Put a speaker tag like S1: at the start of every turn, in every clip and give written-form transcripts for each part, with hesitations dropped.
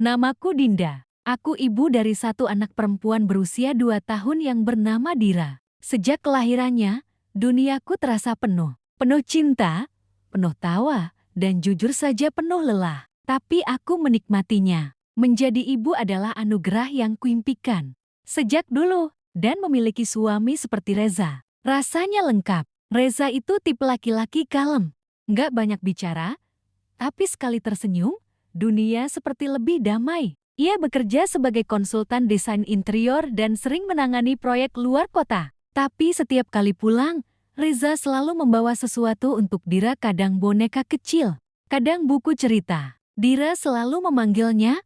S1: Namaku Dinda. Aku ibu dari satu anak perempuan berusia 2 tahun yang bernama Dira. Sejak kelahirannya, duniaku terasa penuh. Penuh cinta, penuh tawa, dan jujur saja penuh lelah. Tapi aku menikmatinya. Menjadi ibu adalah anugerah yang kuimpikan. Sejak dulu, dan memiliki suami seperti Reza. Rasanya lengkap. Reza itu tipe laki-laki kalem. Nggak banyak bicara, tapi sekali tersenyum, dunia seperti lebih damai. Ia bekerja sebagai konsultan desain interior dan sering menangani proyek luar kota. Tapi setiap kali pulang, Reza selalu membawa sesuatu untuk Dira, kadang boneka kecil, kadang buku cerita. Dira selalu memanggilnya,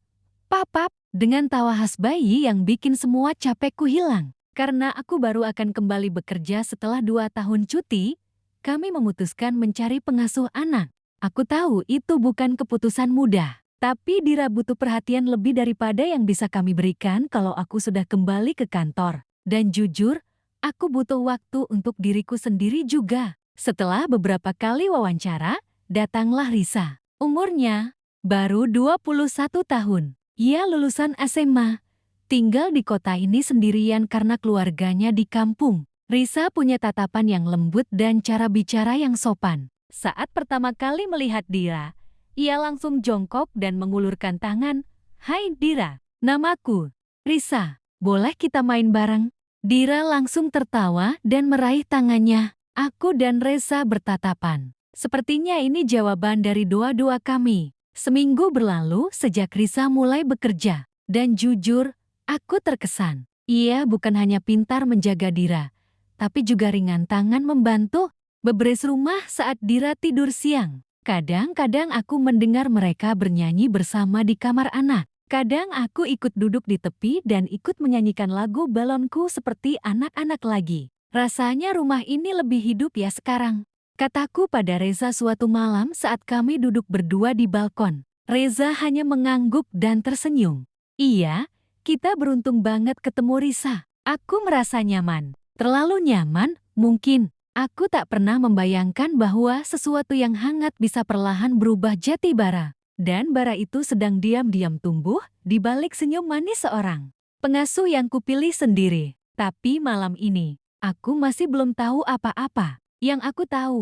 S1: "Papap," dengan tawa khas bayi yang bikin semua capekku hilang. Karena aku baru akan kembali bekerja setelah 2 tahun cuti, kami memutuskan mencari pengasuh anak. Aku tahu itu bukan keputusan mudah, tapi Dira butuh perhatian lebih daripada yang bisa kami berikan kalau aku sudah kembali ke kantor. Dan jujur, aku butuh waktu untuk diriku sendiri juga. Setelah beberapa kali wawancara, datanglah Risa. Umurnya baru 21 tahun. Ia lulusan SMA, tinggal di kota ini sendirian karena keluarganya di kampung. Risa punya tatapan yang lembut dan cara bicara yang sopan. Saat pertama kali melihat Dira, ia langsung jongkok dan mengulurkan tangan. "Hai Dira, namaku Risa, boleh kita main bareng?" Dira langsung tertawa dan meraih tangannya. Aku dan Reza bertatapan. Sepertinya ini jawaban dari doa-doa kami. Seminggu berlalu sejak Risa mulai bekerja. Dan jujur, aku terkesan. Ia bukan hanya pintar menjaga Dira, tapi juga ringan tangan membantu beberes rumah saat Dira tidur siang. Kadang-kadang aku mendengar mereka bernyanyi bersama di kamar anak. Kadang aku ikut duduk di tepi dan ikut menyanyikan lagu balonku seperti anak-anak lagi. Rasanya rumah ini lebih hidup ya sekarang, kataku pada Reza suatu malam saat kami duduk berdua di balkon. Reza hanya mengangguk dan tersenyum. "Iya, kita beruntung banget ketemu Risa. Aku merasa nyaman. Terlalu nyaman, mungkin. Aku tak pernah membayangkan bahwa sesuatu yang hangat bisa perlahan berubah jati bara. Dan bara itu sedang diam-diam tumbuh di balik senyum manis seorang pengasuh yang kupilih sendiri. Tapi malam ini, aku masih belum tahu apa-apa. Yang aku tahu,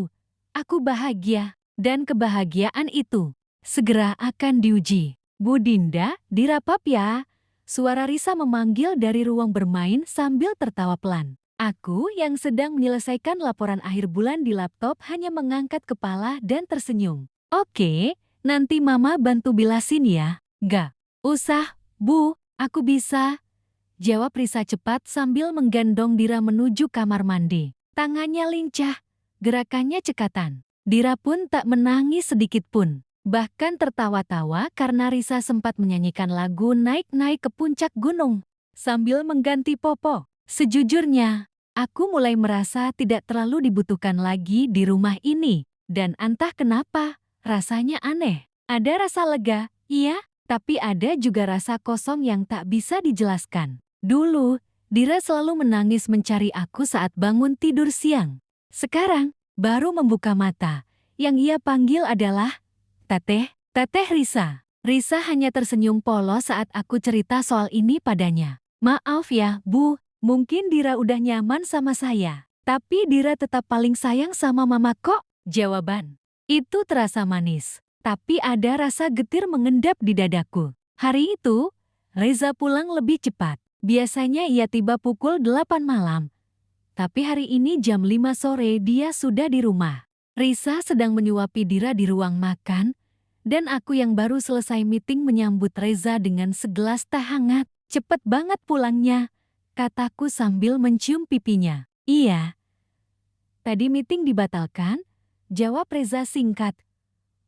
S1: aku bahagia. Dan kebahagiaan itu segera akan diuji. "Bu Dinda, dirapap ya." Suara Risa memanggil dari ruang bermain sambil tertawa pelan. Aku yang sedang menyelesaikan laporan akhir bulan di laptop hanya mengangkat kepala dan tersenyum. "Oke, nanti Mama bantu bilasin ya." "Gak usah, Bu, aku bisa," jawab Risa cepat sambil menggendong Dira menuju kamar mandi. Tangannya lincah, gerakannya cekatan. Dira pun tak menangis sedikit pun. Bahkan tertawa-tawa karena Risa sempat menyanyikan lagu naik-naik ke puncak gunung sambil mengganti popo. Sejujurnya, aku mulai merasa tidak terlalu dibutuhkan lagi di rumah ini. Dan entah kenapa, rasanya aneh. Ada rasa lega, iya, tapi ada juga rasa kosong yang tak bisa dijelaskan. Dulu, Dira selalu menangis mencari aku saat bangun tidur siang. Sekarang, baru membuka mata, yang ia panggil adalah Teteh, Teteh Risa. Risa hanya tersenyum polos saat aku cerita soal ini padanya. "Maaf ya, Bu, mungkin Dira udah nyaman sama saya. Tapi Dira tetap paling sayang sama Mama kok." Jawaban itu terasa manis, tapi ada rasa getir mengendap di dadaku. Hari itu, Reza pulang lebih cepat. Biasanya ia tiba pukul 8 malam. Tapi hari ini jam 5 sore dia sudah di rumah. Risa sedang menyuapi Dira di ruang makan, dan aku yang baru selesai meeting menyambut Reza dengan segelas teh hangat. "Cepet banget pulangnya," kataku sambil mencium pipinya. "Iya, tadi meeting dibatalkan," jawab Reza singkat.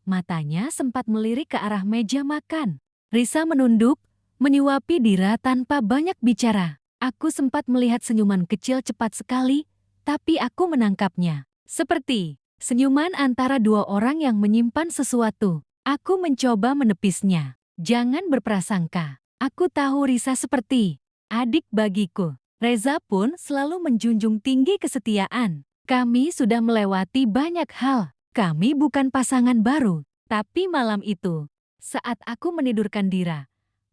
S1: Matanya sempat melirik ke arah meja makan. Risa menunduk, menyuapi Dira tanpa banyak bicara. Aku sempat melihat senyuman kecil cepat sekali, tapi aku menangkapnya. Seperti senyuman antara dua orang yang menyimpan sesuatu. Aku mencoba menepisnya. Jangan berprasangka. Aku tahu Risa seperti adik bagiku. Reza pun selalu menjunjung tinggi kesetiaan. Kami sudah melewati banyak hal. Kami bukan pasangan baru. Tapi malam itu, saat aku menidurkan Dira,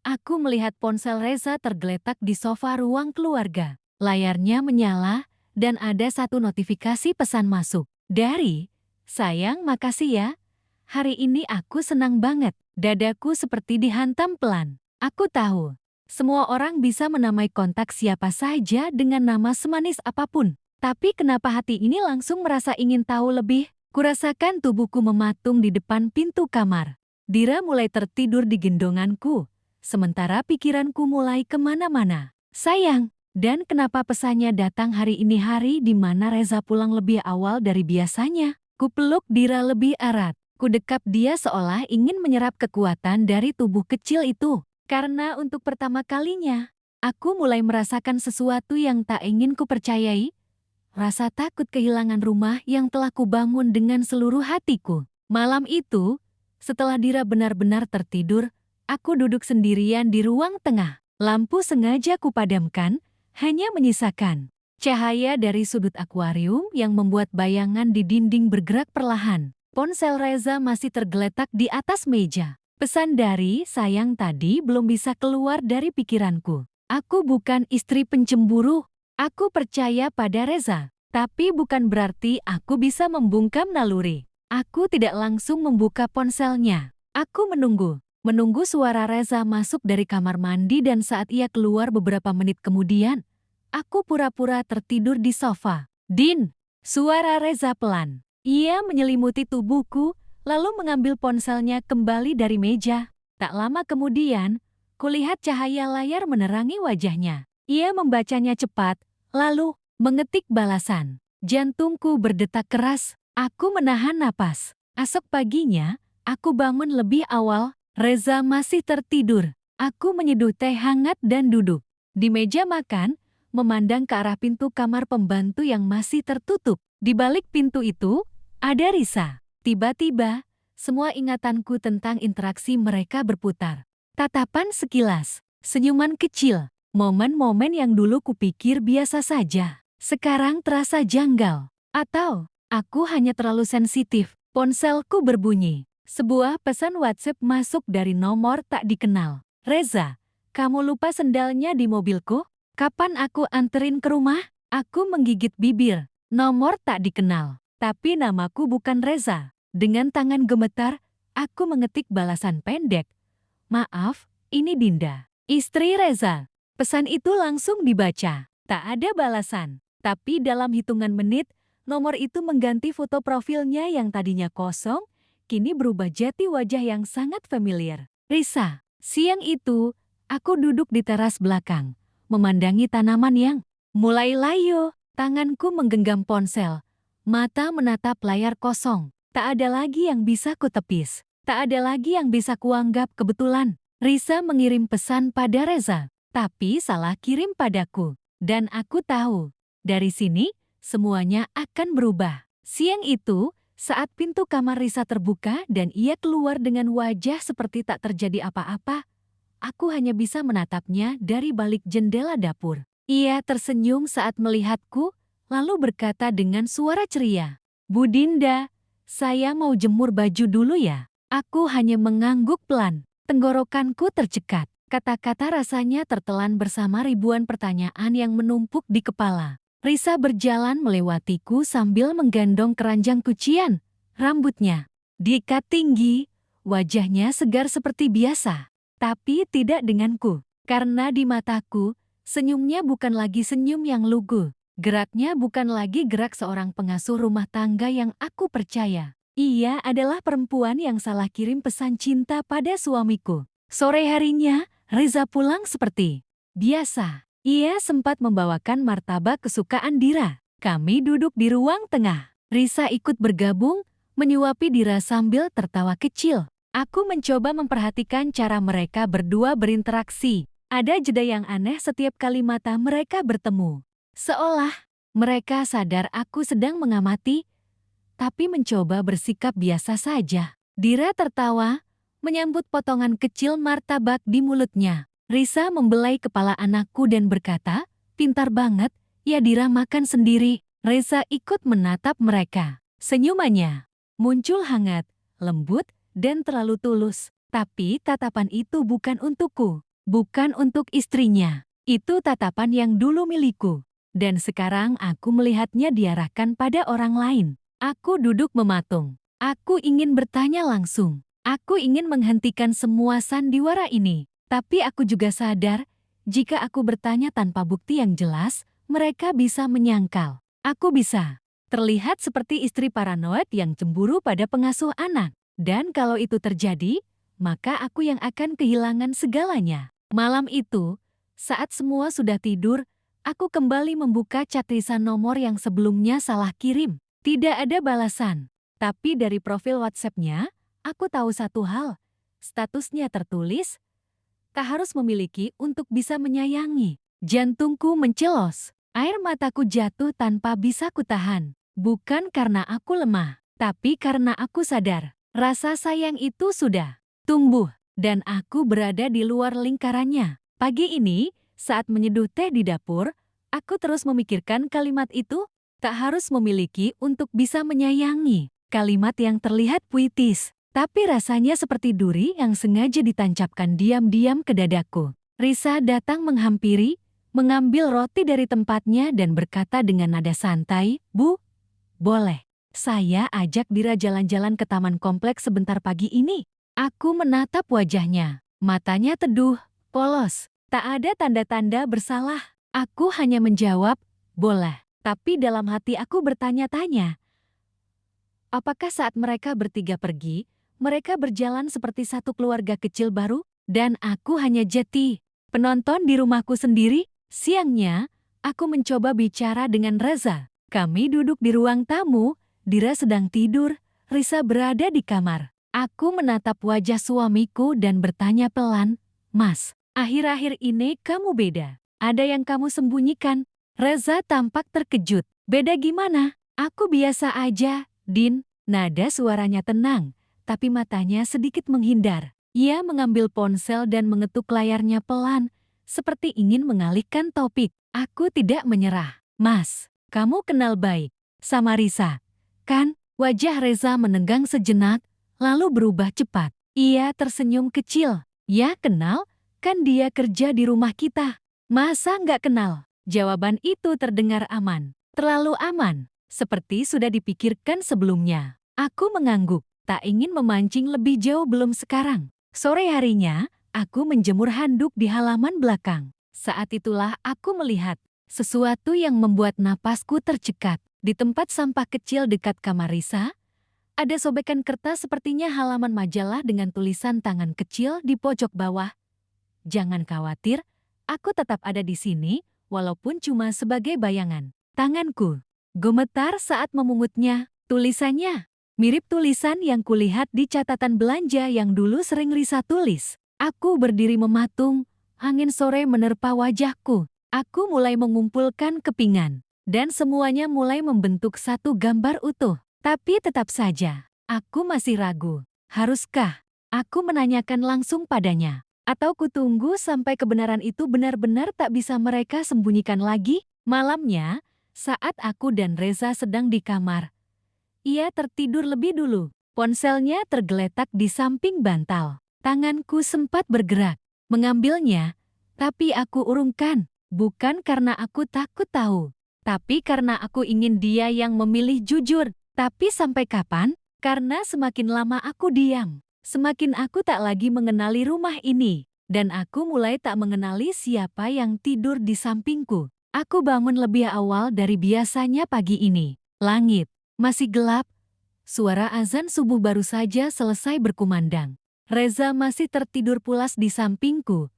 S1: Aku melihat ponsel Reza tergeletak di sofa ruang keluarga. Layarnya menyala dan ada satu notifikasi pesan masuk. Dari, "Sayang, makasih ya. Hari ini aku senang banget." Dadaku seperti dihantam pelan. Aku tahu, semua orang bisa menamai kontak siapa saja dengan nama semanis apapun. Tapi kenapa hati ini langsung merasa ingin tahu lebih? Kurasakan tubuhku mematung di depan pintu kamar. Dira mulai tertidur di gendonganku, sementara pikiranku mulai kemana-mana. "Sayang, dan kenapa pesannya datang hari ini, hari di mana Reza pulang lebih awal dari biasanya?" Kupeluk Dira lebih erat. Kudekap dia seolah ingin menyerap kekuatan dari tubuh kecil itu. Karena untuk pertama kalinya, aku mulai merasakan sesuatu yang tak ingin kupercayai. Rasa takut kehilangan rumah yang telah kubangun dengan seluruh hatiku. Malam itu, setelah Dira benar-benar tertidur, aku duduk sendirian di ruang tengah. Lampu sengaja kupadamkan, hanya menyisakan cahaya dari sudut akuarium yang membuat bayangan di dinding bergerak perlahan. Ponsel Reza masih tergeletak di atas meja. Pesan dari "sayang" tadi belum bisa keluar dari pikiranku. Aku bukan istri pencemburu. Aku percaya pada Reza, tapi bukan berarti aku bisa membungkam naluri. Aku tidak langsung membuka ponselnya. Aku menunggu suara Reza masuk dari kamar mandi, dan saat ia keluar beberapa menit kemudian, aku pura-pura tertidur di sofa. "Din!" Suara Reza pelan. Ia menyelimuti tubuhku, lalu mengambil ponselnya kembali dari meja. Tak lama kemudian, kulihat cahaya layar menerangi wajahnya. Ia membacanya cepat, lalu mengetik balasan. Jantungku berdetak keras, aku menahan napas. Esok paginya, aku bangun lebih awal, Reza masih tertidur. Aku menyeduh teh hangat dan duduk di meja makan, memandang ke arah pintu kamar pembantu yang masih tertutup. Di balik pintu itu, ada Risa. Tiba-tiba, semua ingatanku tentang interaksi mereka berputar. Tatapan sekilas, senyuman kecil, momen-momen yang dulu kupikir biasa saja, sekarang terasa janggal. Atau, aku hanya terlalu sensitif. Ponselku berbunyi. Sebuah pesan WhatsApp masuk dari nomor tak dikenal. "Reza, kamu lupa sendalnya di mobilku? Kapan aku anterin ke rumah?" Aku menggigit bibir. Nomor tak dikenal, tapi namaku bukan Reza. Dengan tangan gemetar, aku mengetik balasan pendek. "Maaf, ini Dinda, istri Reza." Pesan itu langsung dibaca. Tak ada balasan. Tapi dalam hitungan menit, nomor itu mengganti foto profilnya yang tadinya kosong, kini berubah jadi wajah yang sangat familiar. Risa. Siang itu, aku duduk di teras belakang, memandangi tanaman yang mulai layu. Tanganku menggenggam ponsel, mata menatap layar kosong. Tak ada lagi yang bisa kutepis. Tak ada lagi yang bisa kuanggap kebetulan. Risa mengirim pesan pada Reza, tapi salah kirim padaku. Dan aku tahu, dari sini, semuanya akan berubah. Siang itu, saat pintu kamar Risa terbuka dan ia keluar dengan wajah seperti tak terjadi apa-apa, aku hanya bisa menatapnya dari balik jendela dapur. Ia tersenyum saat melihatku, lalu berkata dengan suara ceria, "Bu Dinda, saya mau jemur baju dulu ya." Aku hanya mengangguk pelan. Tenggorokanku tercekat. Kata-kata rasanya tertelan bersama ribuan pertanyaan yang menumpuk di kepala. Risa berjalan melewatiku sambil menggendong keranjang cucian. Rambutnya diikat tinggi, wajahnya segar seperti biasa. Tapi tidak denganku, karena di mataku, senyumnya bukan lagi senyum yang lugu. Geraknya bukan lagi gerak seorang pengasuh rumah tangga yang aku percaya. Ia adalah perempuan yang salah kirim pesan cinta pada suamiku. Sore harinya, Reza pulang seperti biasa. Ia sempat membawakan martabak kesukaan Dira. Kami duduk di ruang tengah. Risa ikut bergabung, menyuapi Dira sambil tertawa kecil. Aku mencoba memperhatikan cara mereka berdua berinteraksi. Ada jeda yang aneh setiap kali mata mereka bertemu. Seolah mereka sadar aku sedang mengamati, tapi mencoba bersikap biasa saja. Dira tertawa, menyambut potongan kecil martabak di mulutnya. Risa membelai kepala anakku dan berkata, "Pintar banget, ya Dira makan sendiri." Risa ikut menatap mereka. Senyumannya muncul hangat, lembut, dan terlalu tulus. Tapi tatapan itu bukan untukku. bukan untuk istrinya. Itu tatapan yang dulu milikku. Dan sekarang aku melihatnya diarahkan pada orang lain. Aku duduk mematung. Aku ingin bertanya langsung. Aku ingin menghentikan semua sandiwara ini. Tapi aku juga sadar, jika aku bertanya tanpa bukti yang jelas, mereka bisa menyangkal. Aku bisa terlihat seperti istri paranoid yang cemburu pada pengasuh anak. Dan kalau itu terjadi, maka aku yang akan kehilangan segalanya. Malam itu, saat semua sudah tidur, aku kembali membuka chat-tulisan nomor yang sebelumnya salah kirim. Tidak ada balasan. Tapi dari profil WhatsApp-nya, aku tahu satu hal. Statusnya tertulis, tak harus memiliki untuk bisa menyayangi. Jantungku mencelos. Air mataku jatuh tanpa bisa kutahan. Bukan karena aku lemah, tapi karena aku sadar. Rasa sayang itu sudah tumbuh, dan aku berada di luar lingkarannya. Pagi ini, saat menyeduh teh di dapur, aku terus memikirkan kalimat itu, tak harus memiliki untuk bisa menyayangi. Kalimat yang terlihat puitis, tapi rasanya seperti duri yang sengaja ditancapkan diam-diam ke dadaku. Risa datang menghampiri, mengambil roti dari tempatnya dan berkata dengan nada santai, "Bu, boleh. Saya ajak Dira jalan-jalan ke taman kompleks sebentar pagi ini." Aku menatap wajahnya. Matanya teduh, polos. Tak ada tanda-tanda bersalah. Aku hanya menjawab, "Boleh." Tapi dalam hati aku bertanya-tanya, apakah saat mereka bertiga pergi, mereka berjalan seperti satu keluarga kecil baru? Dan aku hanya jadi penonton di rumahku sendiri. Siangnya, aku mencoba bicara dengan Reza. Kami duduk di ruang tamu, Dira sedang tidur, Risa berada di kamar. Aku menatap wajah suamiku dan bertanya pelan, "Mas, akhir-akhir ini kamu beda. Ada yang kamu sembunyikan?" Reza tampak terkejut. "Beda gimana?" "Aku biasa aja, Din." Nada suaranya tenang, tapi matanya sedikit menghindar. Ia mengambil ponsel dan mengetuk layarnya pelan, seperti ingin mengalihkan topik. Aku tidak menyerah. "Mas, kamu kenal baik sama Risa, kan?" Wajah Reza menegang sejenak, lalu berubah cepat. Ia tersenyum kecil. "Ya kenal, kan dia kerja di rumah kita." "Masa nggak kenal?" Jawaban itu terdengar aman. Terlalu aman. Seperti sudah dipikirkan sebelumnya. Aku mengangguk, tak ingin memancing lebih jauh belum sekarang. Sore harinya, aku menjemur handuk di halaman belakang. Saat itulah aku melihat sesuatu yang membuat napasku tercekat. Di tempat sampah kecil dekat kamar Risa, ada sobekan kertas sepertinya halaman majalah dengan tulisan tangan kecil di pojok bawah. "Jangan khawatir, aku tetap ada di sini, walaupun cuma sebagai bayangan." Tanganku gemetar saat memungutnya. Tulisannya mirip tulisan yang kulihat di catatan belanja yang dulu sering Risa tulis. Aku berdiri mematung, angin sore menerpa wajahku. Aku mulai mengumpulkan kepingan, dan semuanya mulai membentuk satu gambar utuh. Tapi tetap saja, aku masih ragu. Haruskah aku menanyakan langsung padanya? Atau kutunggu sampai kebenaran itu benar-benar tak bisa mereka sembunyikan lagi? Malamnya, saat aku dan Reza sedang di kamar, ia tertidur lebih dulu. Ponselnya tergeletak di samping bantal. Tanganku sempat bergerak, mengambilnya, tapi aku urungkan. Bukan karena aku takut tahu, tapi karena aku ingin dia yang memilih jujur. Tapi sampai kapan? Karena semakin lama aku diam, semakin aku tak lagi mengenali rumah ini. Dan aku mulai tak mengenali siapa yang tidur di sampingku. Aku bangun lebih awal dari biasanya pagi ini. Langit masih gelap. Suara azan subuh baru saja selesai berkumandang. Reza masih tertidur pulas di sampingku.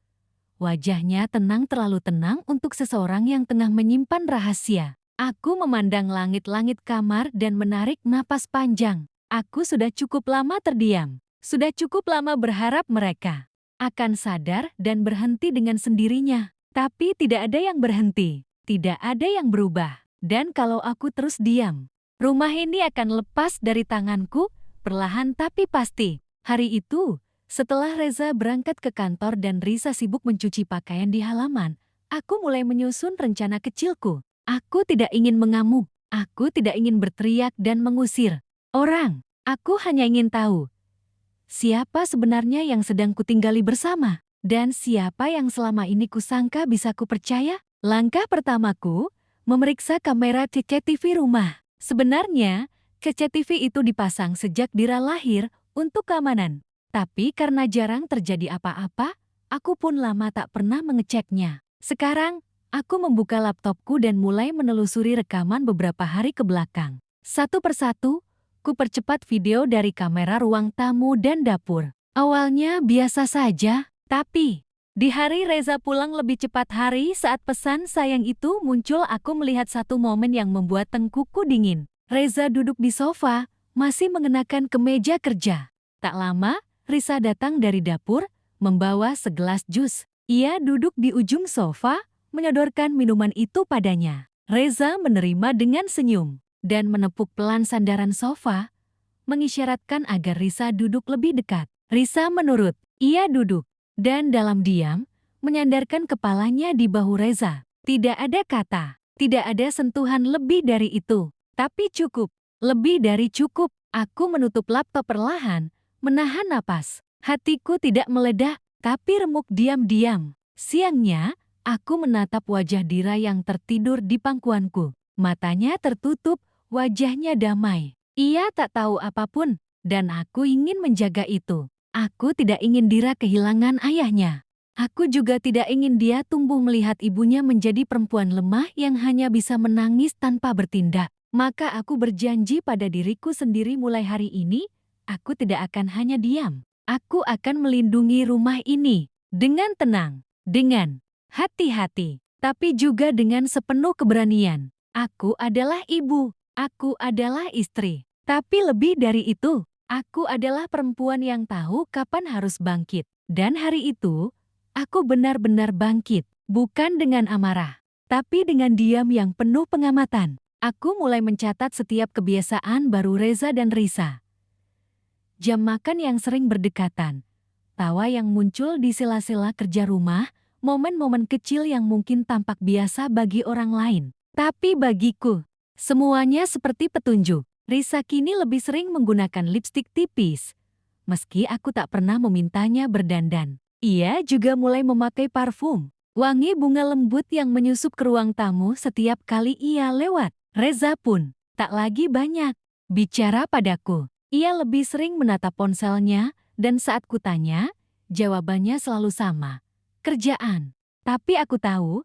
S1: Wajahnya tenang, terlalu tenang untuk seseorang yang tengah menyimpan rahasia. Aku memandang langit-langit kamar dan menarik napas panjang. Aku sudah cukup lama terdiam. Sudah cukup lama berharap mereka akan sadar dan berhenti dengan sendirinya. Tapi tidak ada yang berhenti. Tidak ada yang berubah. Dan kalau aku terus diam, rumah ini akan lepas dari tanganku, perlahan tapi pasti. Hari itu, setelah Reza berangkat ke kantor dan Risa sibuk mencuci pakaian di halaman, aku mulai menyusun rencana kecilku. Aku tidak ingin mengamuk, aku tidak ingin berteriak dan mengusir orang. Aku hanya ingin tahu, siapa sebenarnya yang sedang kutinggali bersama. Dan siapa yang selama ini kusangka bisa kupercaya? Langkah pertamaku, memeriksa kamera CCTV rumah. Sebenarnya, CCTV itu dipasang sejak Dira lahir untuk keamanan. Tapi karena jarang terjadi apa-apa, aku pun lama tak pernah mengeceknya. Sekarang, aku membuka laptopku dan mulai menelusuri rekaman beberapa hari ke belakang. Satu persatu, ku percepat video dari kamera ruang tamu dan dapur. Awalnya biasa saja, tapi di hari Reza pulang lebih cepat hari saat pesan sayang itu muncul, aku melihat satu momen yang membuat tengkukku dingin. Reza duduk di sofa, masih mengenakan kemeja kerja. Tak lama, Risa datang dari dapur, membawa segelas jus. Ia duduk di ujung sofa, menyodorkan minuman itu padanya. Reza menerima dengan senyum, dan menepuk pelan sandaran sofa, mengisyaratkan agar Risa duduk lebih dekat. Risa menurut, ia duduk. Dan dalam diam, menyandarkan kepalanya di bahu Reza. Tidak ada kata, tidak ada sentuhan lebih dari itu. Tapi cukup, lebih dari cukup. Aku menutup laptop perlahan, menahan napas. Hatiku tidak meledak, tapi remuk diam-diam. Siangnya, aku menatap wajah Dira yang tertidur di pangkuanku. Matanya tertutup, wajahnya damai. Ia tak tahu apapun, dan aku ingin menjaga itu. Aku tidak ingin Dira kehilangan ayahnya. Aku juga tidak ingin dia tumbuh melihat ibunya menjadi perempuan lemah yang hanya bisa menangis tanpa bertindak. Maka aku berjanji pada diriku sendiri mulai hari ini, aku tidak akan hanya diam. Aku akan melindungi rumah ini dengan tenang, dengan hati-hati, tapi juga dengan sepenuh keberanian. Aku adalah ibu, aku adalah istri, tapi lebih dari itu, aku adalah perempuan yang tahu kapan harus bangkit. Dan hari itu, aku benar-benar bangkit. Bukan dengan amarah, tapi dengan diam yang penuh pengamatan. Aku mulai mencatat setiap kebiasaan baru Reza dan Risa. Jam makan yang sering berdekatan, tawa yang muncul di sela-sela kerja rumah, momen-momen kecil yang mungkin tampak biasa bagi orang lain. Tapi bagiku, semuanya seperti petunjuk. Risa kini lebih sering menggunakan lipstik tipis. Meski aku tak pernah memintanya berdandan. Ia juga mulai memakai parfum. Wangi bunga lembut yang menyusup ke ruang tamu setiap kali ia lewat. Reza pun tak lagi banyak bicara padaku. Ia lebih sering menatap ponselnya, dan saat kutanya, jawabannya selalu sama. Kerjaan. Tapi aku tahu,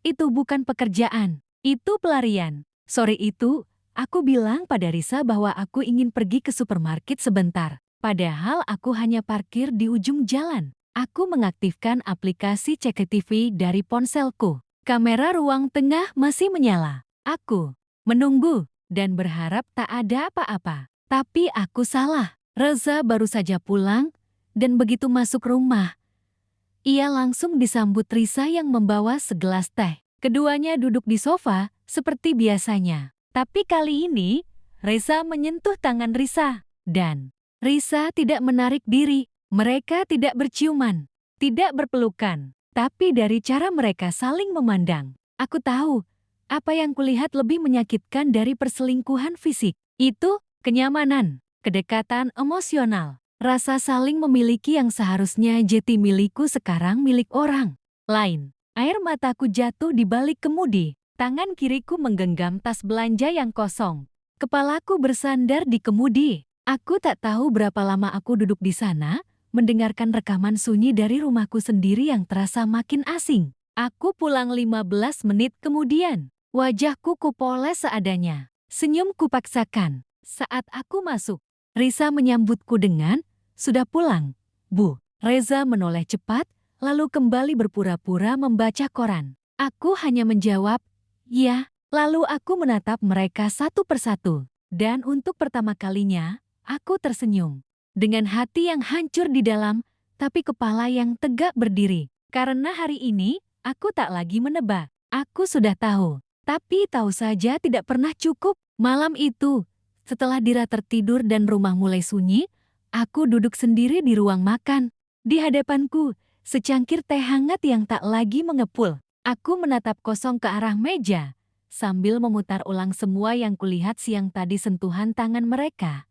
S1: itu bukan pekerjaan. Itu pelarian. Sore itu, aku bilang pada Risa bahwa aku ingin pergi ke supermarket sebentar. Padahal aku hanya parkir di ujung jalan. Aku mengaktifkan aplikasi CCTV dari ponselku. Kamera ruang tengah masih menyala. Aku menunggu dan berharap tak ada apa-apa. Tapi aku salah. Reza baru saja pulang, dan begitu masuk rumah, ia langsung disambut Risa yang membawa segelas teh. Keduanya duduk di sofa seperti biasanya. Tapi kali ini, Reza menyentuh tangan Risa. Dan Risa tidak menarik diri. Mereka tidak berciuman, tidak berpelukan. Tapi dari cara mereka saling memandang, aku tahu apa yang kulihat lebih menyakitkan dari perselingkuhan fisik. Itu kenyamanan, kedekatan emosional, rasa saling memiliki yang seharusnya jati milikku sekarang milik orang lain. Air mataku jatuh di balik kemudi. Tangan kiriku menggenggam tas belanja yang kosong. Kepalaku bersandar di kemudi. Aku tak tahu berapa lama aku duduk di sana, mendengarkan rekaman sunyi dari rumahku sendiri yang terasa makin asing. Aku pulang 15 menit kemudian. Wajahku kupoles seadanya. Senyum kupaksakan. Saat aku masuk, Risa menyambutku dengan, "Sudah pulang, Bu." Reza menoleh cepat, lalu kembali berpura-pura membaca koran. Aku hanya menjawab, "Ya." Lalu aku menatap mereka satu persatu. Dan untuk pertama kalinya, aku tersenyum. Dengan hati yang hancur di dalam, tapi kepala yang tegak berdiri. Karena hari ini, aku tak lagi menebak. Aku sudah tahu. Tapi tahu saja tidak pernah cukup. Malam itu, setelah Dira tertidur dan rumah mulai sunyi, aku duduk sendiri di ruang makan. Di hadapanku, secangkir teh hangat yang tak lagi mengepul. Aku menatap kosong ke arah meja, sambil memutar ulang semua yang kulihat siang tadi, sentuhan tangan mereka.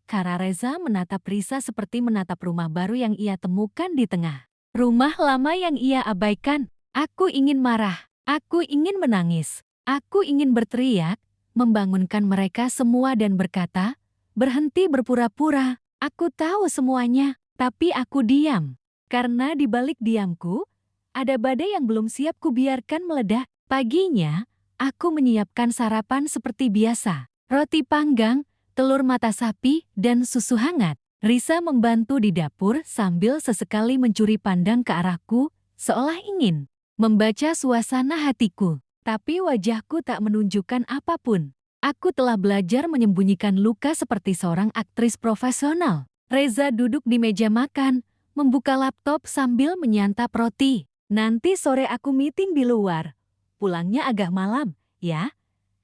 S1: Kara Reza menatap Risa seperti menatap rumah baru yang ia temukan di tengah Rumah lama yang ia abaikan. Aku ingin marah. Aku ingin menangis. Aku ingin berteriak, membangunkan mereka semua dan berkata, "Berhenti berpura-pura. Aku tahu semuanya." Tapi aku diam. Karena di balik diamku, ada badai yang belum siap kubiarkan meledak. Paginya, aku menyiapkan sarapan seperti biasa. Roti panggang, telur mata sapi, dan susu hangat. Risa membantu di dapur sambil sesekali mencuri pandang ke arahku, seolah ingin membaca suasana hatiku. Tapi wajahku tak menunjukkan apapun. Aku telah belajar menyembunyikan luka seperti seorang aktris profesional. Reza duduk di meja makan, membuka laptop sambil menyantap roti. "Nanti sore aku meeting di luar. Pulangnya agak malam, ya?"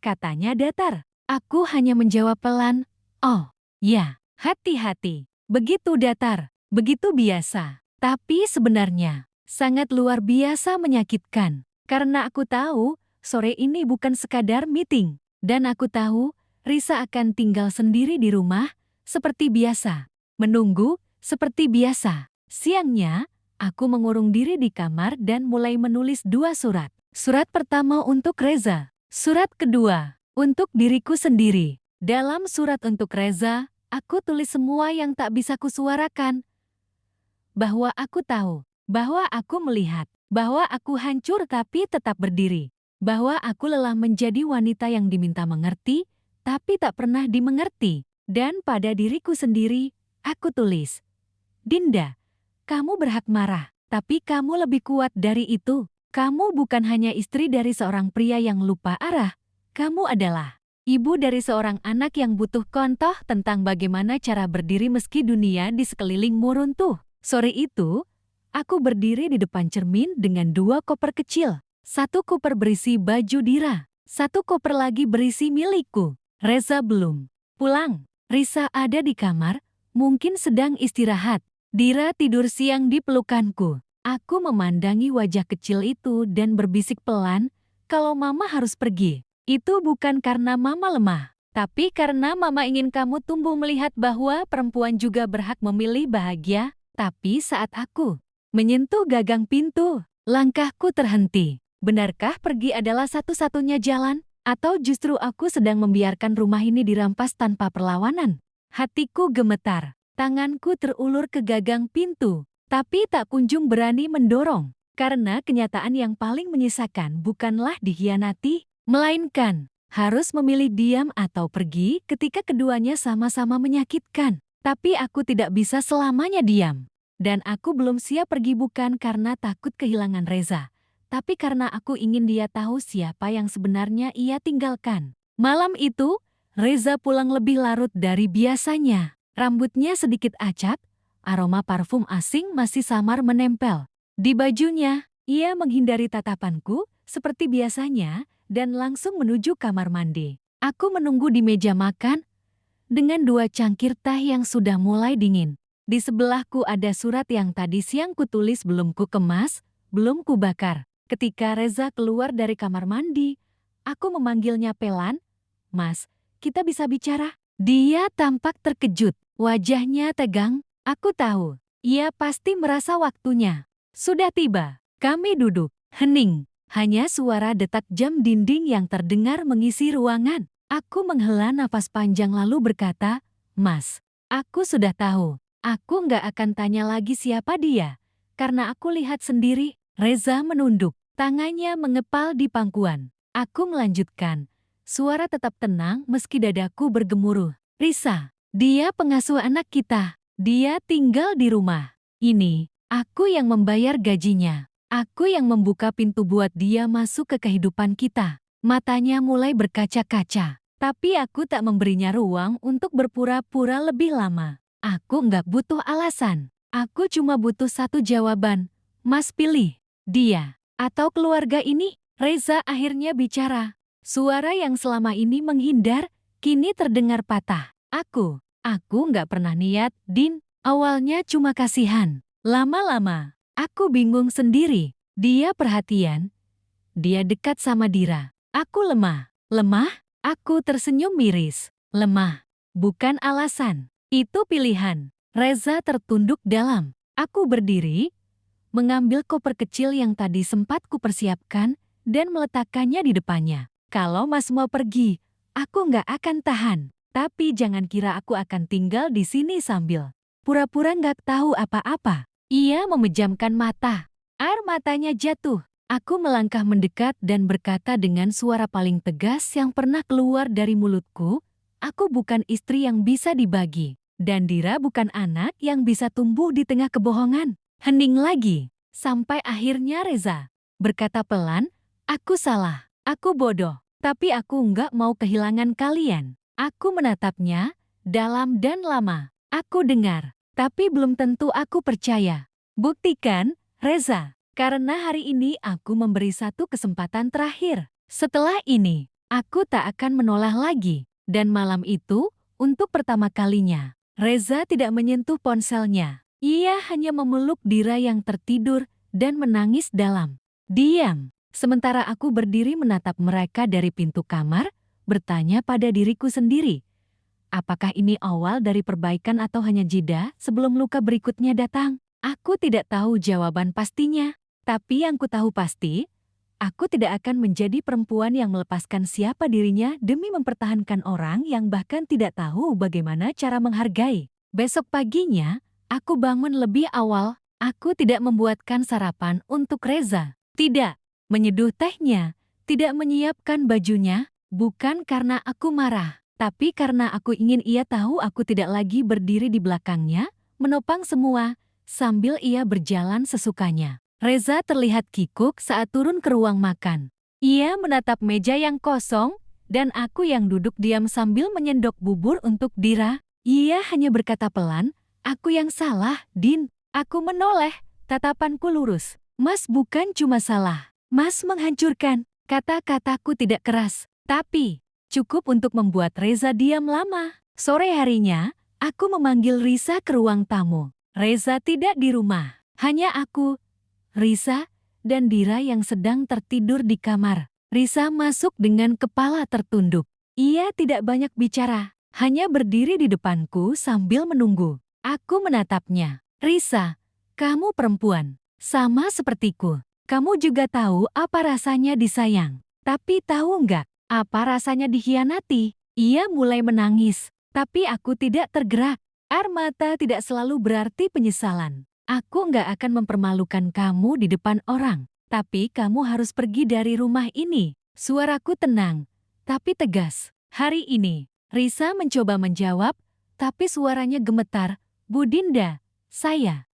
S1: katanya datar. Aku hanya menjawab pelan, "Oh, ya, hati-hati." Begitu datar, begitu biasa. Tapi sebenarnya, sangat luar biasa menyakitkan. Karena aku tahu, sore ini bukan sekadar meeting. Dan aku tahu, Risa akan tinggal sendiri di rumah, seperti biasa. Menunggu, seperti biasa. Siangnya, aku mengurung diri di kamar dan mulai menulis 2 surat. Surat pertama untuk Reza. Surat kedua, untuk diriku sendiri. Dalam surat untuk Reza, aku tulis semua yang tak bisa kusuarakan. Bahwa aku tahu, bahwa aku melihat, bahwa aku hancur tapi tetap berdiri. Bahwa aku lelah menjadi wanita yang diminta mengerti, tapi tak pernah dimengerti. Dan pada diriku sendiri, aku tulis, "Dinda, kamu berhak marah, tapi kamu lebih kuat dari itu. Kamu bukan hanya istri dari seorang pria yang lupa arah. Kamu adalah ibu dari seorang anak yang butuh contoh tentang bagaimana cara berdiri meski dunia di sekelilingmu runtuh." Sore itu, aku berdiri di depan cermin dengan 2 koper kecil. 1 koper berisi baju Dira, 1 koper lagi berisi milikku. Reza belum pulang. Risa ada di kamar, mungkin sedang istirahat. Dira tidur siang di pelukanku. Aku memandangi wajah kecil itu dan berbisik pelan, "Kalau Mama harus pergi, itu bukan karena Mama lemah, tapi karena Mama ingin kamu tumbuh melihat bahwa perempuan juga berhak memilih bahagia." Tapi saat aku menyentuh gagang pintu, langkahku terhenti. Benarkah pergi adalah satu-satunya jalan? Atau justru aku sedang membiarkan rumah ini dirampas tanpa perlawanan? Hatiku gemetar. Tanganku terulur ke gagang pintu, tapi tak kunjung berani mendorong. Karena kenyataan yang paling menyisakan bukanlah dikhianati, melainkan harus memilih diam atau pergi ketika keduanya sama-sama menyakitkan. Tapi aku tidak bisa selamanya diam. Dan aku belum siap pergi bukan karena takut kehilangan Reza, tapi karena aku ingin dia tahu siapa yang sebenarnya ia tinggalkan. Malam itu, Reza pulang lebih larut dari biasanya. Rambutnya sedikit acak, aroma parfum asing masih samar menempel. Di bajunya, ia menghindari tatapanku seperti biasanya dan langsung menuju kamar mandi. Aku menunggu di meja makan dengan 2 cangkir teh yang sudah mulai dingin. Di sebelahku ada surat yang tadi siang kutulis belum kukemas, belum kubakar. Ketika Reza keluar dari kamar mandi, aku memanggilnya pelan, "Mas, kita bisa bicara?" Dia tampak terkejut, wajahnya tegang. Aku tahu, ia pasti merasa waktunya sudah tiba. Kami duduk, hening. Hanya suara detak jam dinding yang terdengar mengisi ruangan. Aku menghela napas panjang lalu berkata, "Mas, aku sudah tahu. Aku nggak akan tanya lagi siapa dia. Karena aku lihat sendiri." Reza menunduk, tangannya mengepal di pangkuan. Aku melanjutkan. Suara tetap tenang meski dadaku bergemuruh. "Risa, dia pengasuh anak kita. Dia tinggal di rumah ini. Aku yang membayar gajinya. Aku yang membuka pintu buat dia masuk ke kehidupan kita." Matanya mulai berkaca-kaca. Tapi aku tak memberinya ruang untuk berpura-pura lebih lama. Aku nggak butuh alasan. Aku cuma butuh satu jawaban. "Mas pilih dia atau keluarga ini?" Reza akhirnya bicara. Suara yang selama ini menghindar, kini terdengar patah. Aku nggak pernah niat, Din. Awalnya cuma kasihan. Lama-lama, aku bingung sendiri. Dia perhatian. Dia dekat sama Dira. Aku lemah. Lemah? Aku tersenyum miris. Lemah. Bukan alasan. Itu pilihan. Reza tertunduk dalam. Aku berdiri, mengambil koper kecil yang tadi sempat kupersiapkan dan meletakkannya di depannya. Kalau Mas mau pergi, aku nggak akan tahan. Tapi jangan kira aku akan tinggal di sini sambil pura-pura nggak tahu apa-apa. Ia memejamkan mata. Air matanya jatuh. Aku melangkah mendekat dan berkata dengan suara paling tegas yang pernah keluar dari mulutku, aku bukan istri yang bisa dibagi. Dan Dira bukan anak yang bisa tumbuh di tengah kebohongan. Hening lagi. Sampai akhirnya Reza berkata pelan, aku salah, aku bodoh. Tapi aku nggak mau kehilangan kalian. Aku menatapnya, dalam dan lama. Aku dengar, tapi belum tentu aku percaya. Buktikan, Reza. Karena hari ini aku memberi satu kesempatan terakhir. Setelah ini, aku tak akan menolak lagi. Dan malam itu, untuk pertama kalinya, Reza tidak menyentuh ponselnya. Ia hanya memeluk Dira yang tertidur dan menangis dalam. Diam. Sementara aku berdiri menatap mereka dari pintu kamar, bertanya pada diriku sendiri. Apakah ini awal dari perbaikan atau hanya jeda sebelum luka berikutnya datang? Aku tidak tahu jawaban pastinya. Tapi yang ku tahu pasti, aku tidak akan menjadi perempuan yang melepaskan siapa dirinya demi mempertahankan orang yang bahkan tidak tahu bagaimana cara menghargai. Besok paginya, aku bangun lebih awal. Aku tidak membuatkan sarapan untuk Reza. Tidak menyeduh tehnya, tidak menyiapkan bajunya, bukan karena aku marah, tapi karena aku ingin ia tahu aku tidak lagi berdiri di belakangnya, menopang semua, sambil ia berjalan sesukanya. Reza terlihat kikuk saat turun ke ruang makan. Ia menatap meja yang kosong, dan aku yang duduk diam sambil menyendok bubur untuk Dira. Ia hanya berkata pelan, aku yang salah, Din. Aku menoleh, tatapanku lurus. Mas bukan cuma salah, Mas menghancurkan. Kata-kataku tidak keras, tapi cukup untuk membuat Reza diam lama. Sore harinya, aku memanggil Risa ke ruang tamu. Reza tidak di rumah, hanya aku, Risa, dan Dira yang sedang tertidur di kamar. Risa masuk dengan kepala tertunduk. Ia tidak banyak bicara, hanya berdiri di depanku sambil menunggu. Aku menatapnya. Risa, kamu perempuan, sama sepertiku. Kamu juga tahu apa rasanya disayang. Tapi tahu nggak, apa rasanya dikhianati? Ia mulai menangis, tapi aku tidak tergerak. Air mata tidak selalu berarti penyesalan. Aku nggak akan mempermalukan kamu di depan orang. Tapi kamu harus pergi dari rumah ini. Suaraku tenang, tapi tegas. Hari ini, Risa mencoba menjawab, tapi suaranya gemetar. Bu Dinda, saya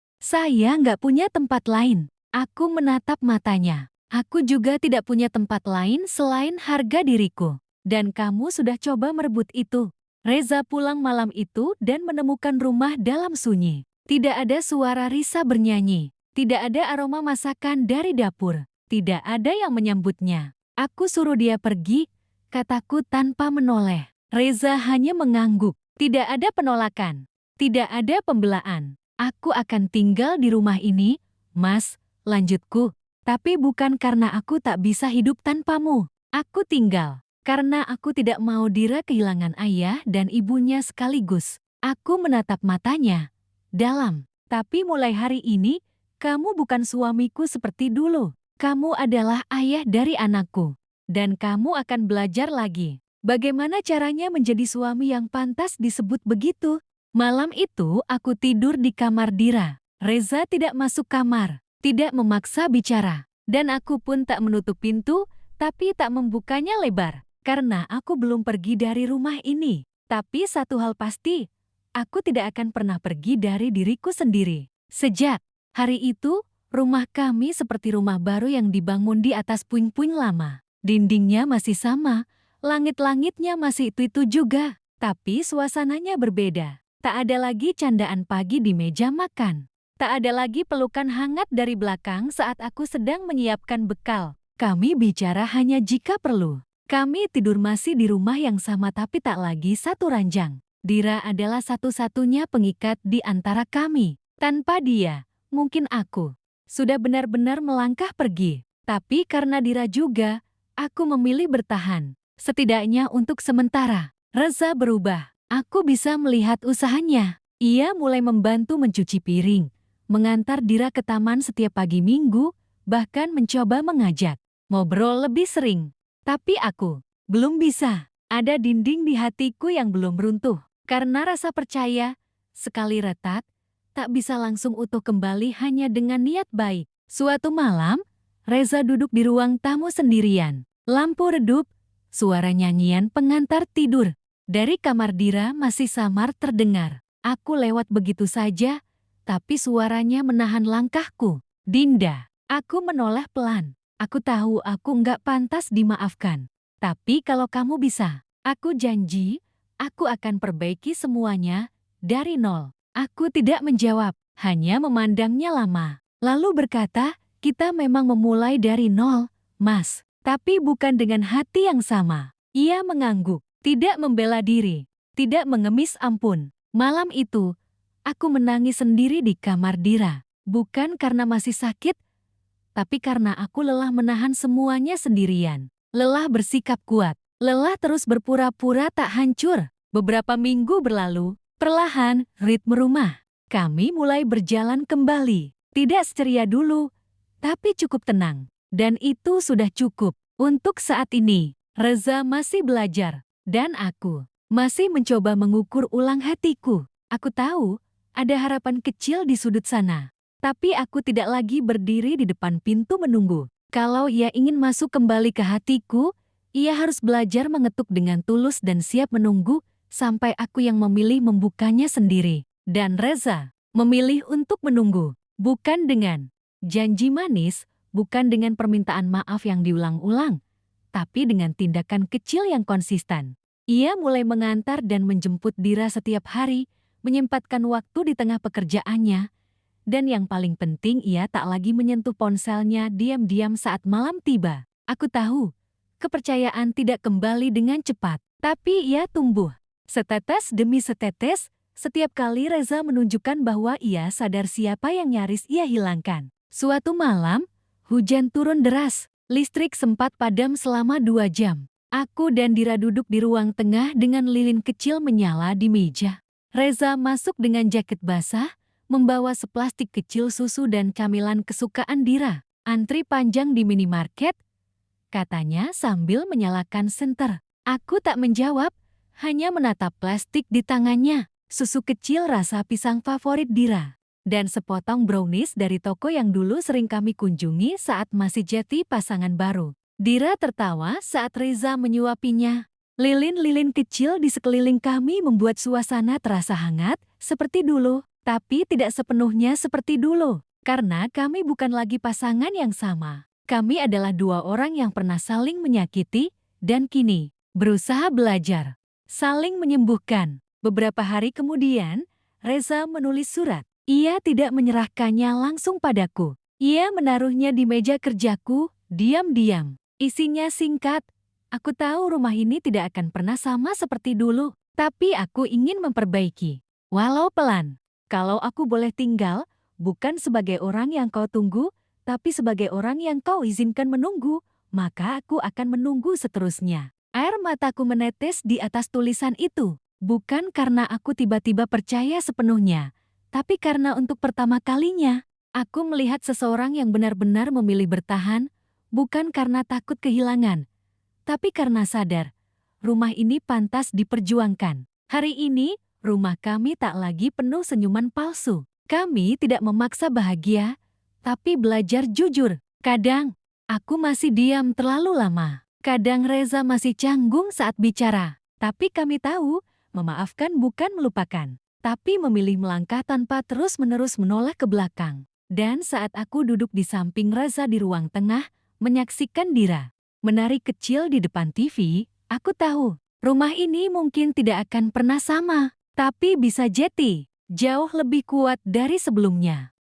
S1: nggak punya tempat lain. Aku menatap matanya. Aku juga tidak punya tempat lain selain harga diriku. Dan kamu sudah coba merebut itu. Reza pulang malam itu dan menemukan rumah dalam sunyi. Tidak ada suara Risa bernyanyi. Tidak ada aroma masakan dari dapur. Tidak ada yang menyambutnya. Aku suruh dia pergi, kataku tanpa menoleh. Reza hanya mengangguk. Tidak ada penolakan. Tidak ada pembelaan. Aku akan tinggal di rumah ini, Mas. Lanjutku, tapi bukan karena aku tak bisa hidup tanpamu. Aku tinggal, karena aku tidak mau Dira kehilangan ayah dan ibunya sekaligus. Aku menatap matanya, dalam. Tapi mulai hari ini, kamu bukan suamiku seperti dulu. Kamu adalah ayah dari anakku. Dan kamu akan belajar lagi. Bagaimana caranya menjadi suami yang pantas disebut begitu? Malam itu aku tidur di kamar Dira. Reza tidak masuk kamar. Tidak memaksa bicara, dan aku pun tak menutup pintu, tapi tak membukanya lebar, karena aku belum pergi dari rumah ini. Tapi satu hal pasti, aku tidak akan pernah pergi dari diriku sendiri. Sejak hari itu, rumah kami seperti rumah baru yang dibangun di atas puing-puing lama. Dindingnya masih sama, langit-langitnya masih itu-itu juga, tapi suasananya berbeda. Tak ada lagi candaan pagi di meja makan. Tak ada lagi pelukan hangat dari belakang saat aku sedang menyiapkan bekal. Kami bicara hanya jika perlu. Kami tidur masih di rumah yang sama tapi tak lagi satu ranjang. Dira adalah satu-satunya pengikat di antara kami. Tanpa dia, mungkin aku sudah benar-benar melangkah pergi. Tapi karena Dira juga, aku memilih bertahan. Setidaknya untuk sementara. Reza berubah. Aku bisa melihat usahanya. Ia mulai membantu mencuci piring, mengantar Dira ke taman setiap pagi Minggu, bahkan mencoba mengajak ngobrol lebih sering. Tapi aku belum bisa. Ada dinding di hatiku yang belum runtuh. Karena rasa percaya, sekali retak, tak bisa langsung utuh kembali hanya dengan niat baik. Suatu malam, Reza duduk di ruang tamu sendirian. Lampu redup, suara nyanyian pengantar tidur dari kamar Dira masih samar terdengar. Aku lewat begitu saja, tapi suaranya menahan langkahku. Dinda, aku menoleh pelan. Aku tahu aku nggak pantas dimaafkan. Tapi kalau kamu bisa, aku janji, aku akan perbaiki semuanya dari nol. Aku tidak menjawab, hanya memandangnya lama. Lalu berkata, kita memang memulai dari nol, Mas. Tapi bukan dengan hati yang sama. Ia mengangguk, tidak membela diri, tidak mengemis ampun. Malam itu, aku menangis sendiri di kamar Dira. Bukan karena masih sakit, tapi karena aku lelah menahan semuanya sendirian. Lelah bersikap kuat, lelah terus berpura-pura tak hancur. Beberapa minggu berlalu, perlahan ritme rumah kami mulai berjalan kembali. Tidak seceria dulu, tapi cukup tenang. Dan itu sudah cukup. Untuk saat ini, Reza masih belajar, dan aku masih mencoba mengukur ulang hatiku. Aku tahu, ada harapan kecil di sudut sana. Tapi aku tidak lagi berdiri di depan pintu menunggu. Kalau ia ingin masuk kembali ke hatiku, ia harus belajar mengetuk dengan tulus dan siap menunggu sampai aku yang memilih membukanya sendiri. Dan Reza memilih untuk menunggu, bukan dengan janji manis, bukan dengan permintaan maaf yang diulang-ulang, tapi dengan tindakan kecil yang konsisten. Ia mulai mengantar dan menjemput Dira setiap hari, menyempatkan waktu di tengah pekerjaannya, dan yang paling penting ia tak lagi menyentuh ponselnya diam-diam saat malam tiba. Aku tahu, kepercayaan tidak kembali dengan cepat, tapi ia tumbuh. Setetes demi setetes, setiap kali Reza menunjukkan bahwa ia sadar siapa yang nyaris ia hilangkan. Suatu malam, hujan turun deras, listrik sempat padam selama 2 jam. Aku dan Dira duduk di ruang tengah dengan lilin kecil menyala di meja. Reza masuk dengan jaket basah, membawa seplastik kecil susu dan camilan kesukaan Dira. Antri panjang di minimarket, katanya sambil menyalakan senter. Aku tak menjawab, hanya menatap plastik di tangannya. Susu kecil rasa pisang favorit Dira. Dan sepotong brownies dari toko yang dulu sering kami kunjungi saat masih jadi pasangan baru. Dira tertawa saat Reza menyuapinya. Lilin-lilin kecil di sekeliling kami membuat suasana terasa hangat seperti dulu. Tapi tidak sepenuhnya seperti dulu, karena kami bukan lagi pasangan yang sama. Kami adalah 2 orang yang pernah saling menyakiti, dan kini berusaha belajar, saling menyembuhkan. Beberapa hari kemudian, Reza menulis surat. Ia tidak menyerahkannya langsung padaku. Ia menaruhnya di meja kerjaku, diam-diam. Isinya singkat, aku tahu rumah ini tidak akan pernah sama seperti dulu, tapi aku ingin memperbaiki. Walau pelan. Kalau aku boleh tinggal, bukan sebagai orang yang kau tunggu, tapi sebagai orang yang kau izinkan menunggu, maka aku akan menunggu seterusnya. Air mataku menetes di atas tulisan itu, bukan karena aku tiba-tiba percaya sepenuhnya, tapi karena untuk pertama kalinya, aku melihat seseorang yang benar-benar memilih bertahan, bukan karena takut kehilangan, tapi karena sadar, rumah ini pantas diperjuangkan. Hari ini, rumah kami tak lagi penuh senyuman palsu. Kami tidak memaksa bahagia, tapi belajar jujur. Kadang, aku masih diam terlalu lama. Kadang Reza masih canggung saat bicara. Tapi kami tahu, memaafkan bukan melupakan, tapi memilih melangkah tanpa terus-menerus menoleh ke belakang. Dan saat aku duduk di samping Reza di ruang tengah, menyaksikan Dira menari kecil di depan TV, aku tahu, rumah ini mungkin tidak akan pernah sama. Tapi bisa jadi jauh lebih kuat dari sebelumnya.